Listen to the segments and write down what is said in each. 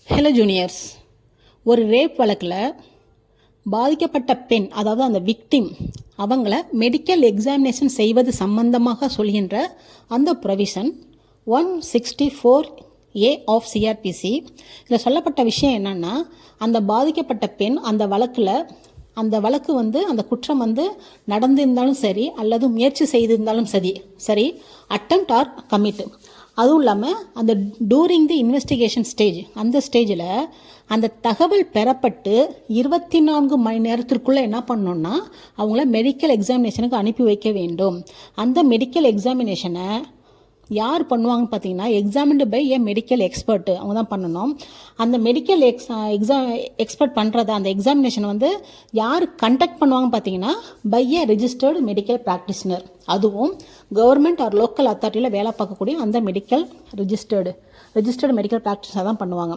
Hello juniors, ஒரு rape வழக்கில் பாதிக்கப்பட்ட பெண், அதாவது அந்த விக்டிம், அவங்கள மெடிக்கல் எக்ஸாமினேஷன் செய்வது சம்பந்தமாக சொல்கின்ற அந்த ப்ரொவிஷன் 164A ஆஃப் சிஆர்பிசி. இதில் சொல்லப்பட்ட விஷயம் என்னென்னா, அந்த பாதிக்கப்பட்ட பெண் அந்த வழக்கு அந்த குற்றம் நடந்திருந்தாலும் சரி அல்லது முயற்சி செய்திருந்தாலும் சரி அட்டெம்ப்ட் ஆர் கமிட். அதுவும் இல்லாமல் அந்த டூரிங் தி இன்வெஸ்டிகேஷன் ஸ்டேஜ், அந்த ஸ்டேஜில் அந்த தகவல் பெறப்பட்டு 24 மணி நேரத்திற்குள்ளே என்ன பண்ணணும்னா அவங்கள மெடிக்கல் எக்ஸாமினேஷனுக்கு அனுப்பி வைக்க வேண்டும். அந்த மெடிக்கல் எக்ஸாமினேஷனை யார் பண்ணுவாங்கன்னு பார்த்தீங்கன்னா, examined by a medical expert, அவங்க தான் பண்ணணும். அந்த மெடிக்கல் எக்ஸ்பர்ட் பண்ணுறத அந்த எக்ஸாமினேஷனை யார் கண்டக்ட் பண்ணுவாங்கன்னு பார்த்தீங்கன்னா, by a registered medical practitioner. அதுவும் கவர்மெண்ட் ஆர் லோக்கல் அத்தாரிட்டியில் வேலை பார்க்கக்கூடிய அந்த ரிஜிஸ்டர்டு மெடிக்கல் ப்ராக்டிஷனர் தான் பண்ணுவாங்க.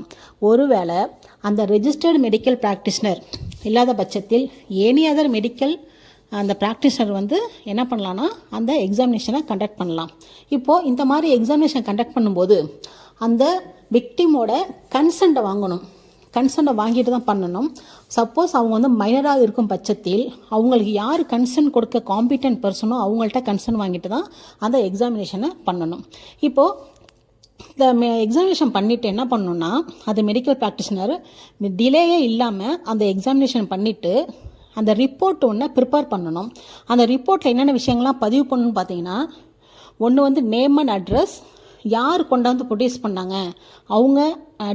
ஒருவேளை அந்த ரெஜிஸ்டர்டு மெடிக்கல் ப்ராக்டிஷனர் இல்லாத பட்சத்தில் எனி அதர் மெடிக்கல் அந்த ப்ராக்டிஷனர் என்ன பண்ணலான்னா அந்த எக்ஸாமினேஷனை கண்டக்ட் பண்ணலாம். இப்போது இந்த மாதிரி எக்ஸாமினேஷன் கண்டக்ட் பண்ணும்போது அந்த விக்டிமோட கன்சென்ட்டை வாங்கணும். கன்சென்ட்டை வாங்கிட்டு தான் பண்ணணும். சப்போஸ் அவங்க மைனராக இருக்கும் பட்சத்தில் அவங்களுக்கு யார் கன்சென்ட் கொடுக்க காம்பிட்டன்ட் பர்சனோ அவங்கள்ட்ட கன்சென்ட் வாங்கிட்டு தான் அந்த எக்ஸாமினேஷனை பண்ணணும். இப்போது இந்த எக்ஸாமினேஷன் பண்ணிவிட்டு என்ன பண்ணணுன்னா, அது மெடிக்கல் ப்ராக்டிஷனர் டிலேயே இல்லாமல் அந்த எக்ஸாமினேஷன் பண்ணிவிட்டு அந்த ரிப்போர்ட் ஒன்று ப்ரிப்பேர் பண்ணணும். அந்த ரிப்போர்ட்டில் என்னென்ன விஷயங்கள்லாம் பதிவு பண்ணணும்னு பார்த்தீங்கன்னா, ஒன்று நேம் அண்ட் அட்ரஸ், யார் கொண்டாந்து ப்ரொடியூஸ் பண்ணாங்க அவங்க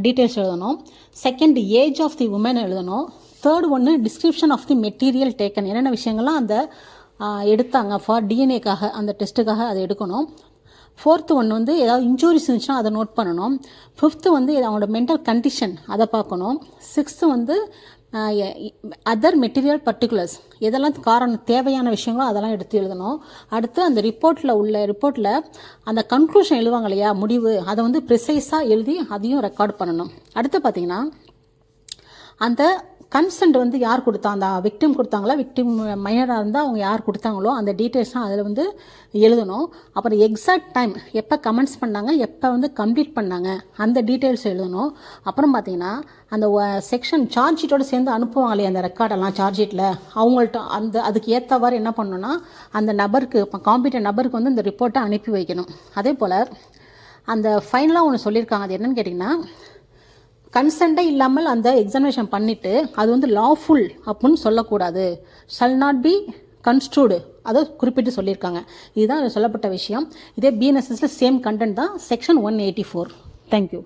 டீட்டெயில்ஸ் எழுதணும். Second, age of the woman எழுதணும். தேர்ட் ஒன்று description of the material taken, என்னென்ன விஷயங்கள்லாம் அந்த எடுத்தாங்க ஃபார் டிஎன்ஏக்காக, அந்த டெஸ்ட்டுக்காக அதை எடுக்கணும். ஃபோர்த்து ஒன்று ஏதாவது இன்ஜூரிஸ் இருந்துச்சுன்னா அதை நோட் பண்ணணும். ஃபிஃப்த்து அவங்களோட மென்டல் கண்டிஷன் அதை பார்க்கணும். சிக்ஸ்த்து அதர் மெட்டீரியல் பர்டிகுலர்ஸ், எதெல்லாம் காரணம் தேவையான விஷயங்களோ அதெல்லாம் எடுத்து எழுதணும். அடுத்து அந்த ரிப்போர்ட்டில் அந்த கன்க்ளூஷன் எழுதுவாங்க இல்லையா, முடிவு, அதை ப்ரிசைஸாக எழுதி அதையும் ரெக்கார்ட் பண்ணணும். அடுத்து பார்த்திங்கன்னா, அந்த கன்சென்ட் யார் கொடுத்தா, அந்த விக்டிம் கொடுத்தாங்களா, விக்டிம் மைனராக இருந்தால் அவங்க யார் கொடுத்தாங்களோ அந்த டீட்டெயில்ஸ்லாம் அதில் எழுதணும். அப்புறம் எக்ஸாக்ட் டைம், எப்போ கமெண்ட்ஸ் பண்ணாங்க, எப்போ கம்ப்ளீட் பண்ணாங்க, அந்த டீட்டெயில்ஸ் எழுதணும். அப்புறம் பார்த்திங்கன்னா, அந்த செக்ஷன் சார்ஜ் ஷீட்டோடு சேர்ந்து அனுப்புவாங்க இல்லையா அந்த ரெக்கார்டெல்லாம் சார்ஜ் ஷீட்டில், அவங்கள்ட்ட அதுக்கு ஏற்றவாறு என்ன பண்ணணும்னா அந்த நபருக்கு, காம்பிட்டன்ட் நபருக்கு இந்த ரிப்போர்ட்டை அனுப்பி வைக்கணும். அதே போல் அந்த ஃபைனலாக ஒன்று சொல்லியிருக்காங்க. அது என்னென்னு கேட்டிங்கன்னா, கன்சென்ட்டே இல்லாமல் அந்த எக்ஸாமினேஷன் பண்ணிவிட்டு அது லாஃபுல் அப்படின்னு சொல்லக்கூடாது. ஷல் நாட் பி கன்ஸ்ட்ரூடு, அதை குறிப்பிட்டு சொல்லியிருக்காங்க. இதுதான் சொல்லப்பட்ட விஷயம். இதே பிஎன்எஸ்எஸில் சேம் கண்டென்ட் தான், செக்ஷன் 184. தேங்க்யூ.